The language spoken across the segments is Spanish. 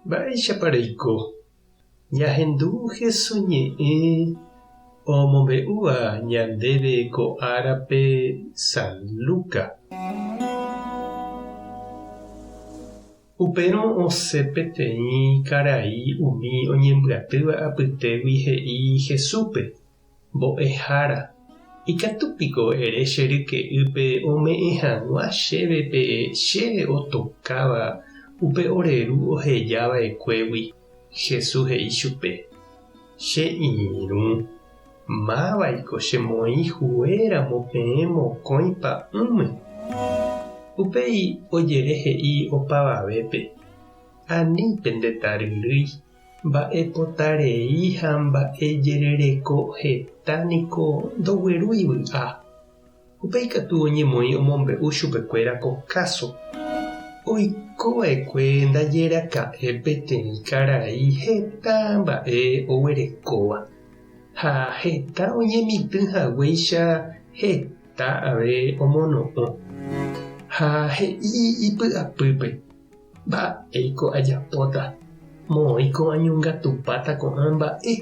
Mba'éichapareiko ñahendu hesoñe'ẽ omombe'úva ñandéve ko árape San Luka. Upérõ osẽ peteĩ karai umi oñembyatýva apytégui he'i Jesúspe: mbo'ehára, ikatúpiko ere che ryke'ýpe ome'ẽ hag̃ua chéve pe chéve otokáva upe oreru ohejava'ekuégui. Jesús he'i chupe: che irũ, mávaiko chemoĩ huéramo peẽ mokõi pa'ũme. Upéi ojerehe'i opavavépe: anípe ndetaryrýi, mba'epotarei ha mba'ejerereko hetániko ndoguerúivy'a. Upéi katu oñemoĩ omombe'u chupekuéra ko káso. Oikova'ekue ndajeraka'e peteĩ karai heta mba'e oguerekóva. Ha heta oñemitỹhaguéicha heta ave omono'õ. Ha he'i ipy'apýpe: mba'éiko ajapóta, moõiko añongatupáta ko'ã mba'e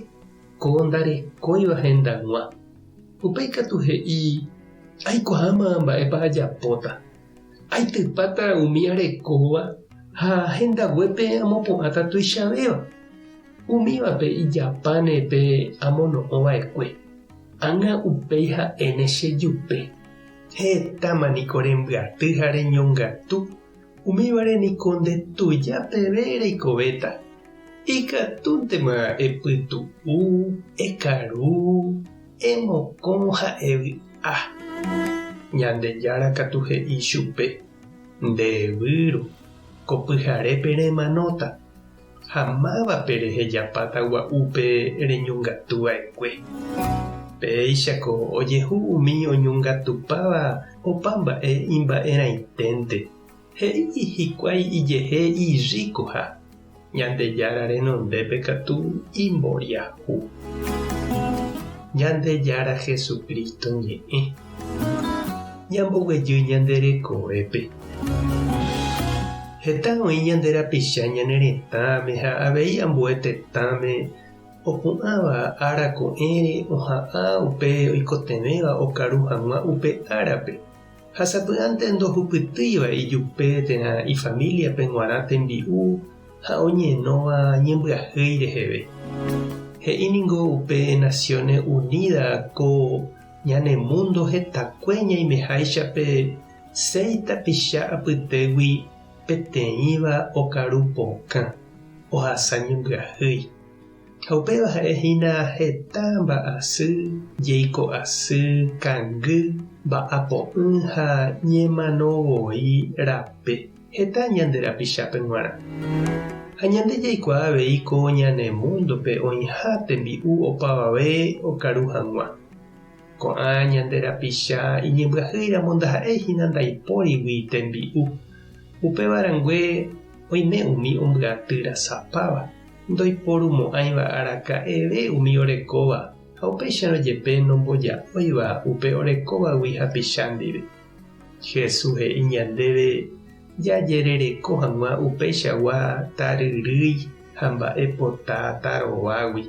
ko ndarekóiva hendag̃ua. Upéi katu he'i: aikuaáma mba'épa ajapóta, aitypáta umi arekóva ha hendaguépe amopu'ãta tuichavéva. Umívape ijapáne pe amono'õva'ekue. Ág̃a upéi ha'éne chejupe. Hétama niko rembyatý ha reñongatu. Umívare niko ndetuja peve reikovéta. Ikatúntema epytu'u, ekaru, emokõ ha evy'a. Ñandejára katu he'i chupe: ndevýru, ko pyharépe remanóta. Ha mávape rehejapáta gua'úpe reñongatuva'ekue. Péichako ojehu umi oñongatupáva opa mba'e imba'erãiténte. He'i hikuái ijehe iríkoha. Ñandejára renondépe katu imboriahu. Ñandejára Jesukristo ñe'ẽ ñamboguejy ñande rekovépe. Heta oĩ ñande rapicha ñane retãme ha avei ambue tetãme opu'ãva ára ko'ẽre oha'ã upe oikotevẽva okaru hag̃ua upe árape. Ha sapy'ánte ndohupytýiva ijupe térã ifamiliape g̃uarã tembi'u ha oñenóva ñembyahýi reheve. He'íningo upe Naciones Unidas ko ñanemundo hetakue ñaimeháichape 6 tapicha apytégui peteĩva okaru pokã ohasa ñembyahýi. Ha upéva ha'ehína heta mba'asy, jeiko'asy, kangy, mba'apo'ỹ ha ñemanovoi rape heta ñande rapichápe g̃uarã. Ha ñande jaikuaa avei ko ñanemúndope oĩha tembi'u opavave okaru hag̃ua. Ko'ã ñande rapicha iñembyahýiramo ndaha'éhina ndaipórigui tembi'u. Upevarangue oime umi ombyatýrasapáva. Ndoiporumo'ãiva araka'eve umi orekóva ha upéicharõ jepe nomboja'óiva upe orekóvagui hapicha ndive. Jesús he'i ñandéve jajerereko hag̃ua upéichagua taryrýi ha mba'epota tarovágui.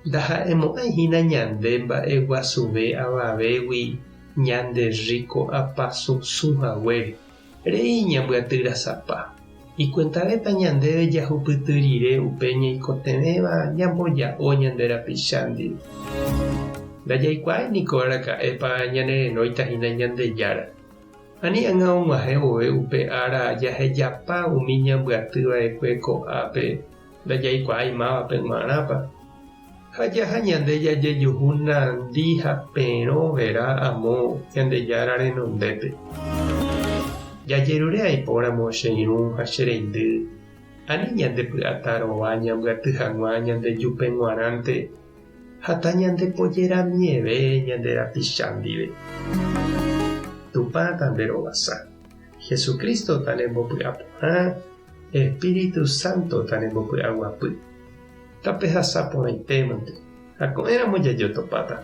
Ndaha'emo'ãihína ñande mba'e guasuve avavégui ñande ríko apasusuhaguére. Rey ñambyatýrasapa. Ikuentavéta ñandéve jahupyty rire upe ñaikotevẽva ñamboja'o ñande rapicha ndive. Ndajaikuáai niko araka'épa ñanerenóitahína Ñandejára. Ani ág̃a og̃uahẽ vove upe ára jahejapa umi ñambyatýva'ekue ko'ápe ndajaikuáai mávape g̃uarãpa. Ha jaha ñande jajejuhu nandi ha perõvera amo Ñandejára renondépe. Jajerure aipóramo che irũ ha che reindy. Ani ñandepy'atarova ñambyatý hag̃ua ñandejupe g̃uarãnte hata ñandepojéramieve ñande rapicha ndive. Tupã tanderovasa. Jesucristo tanembopy'aporã, Espíritu Santo tanembopy'aguapy. Tape hasapõitémante ha ko'ẽramo jajotopáta.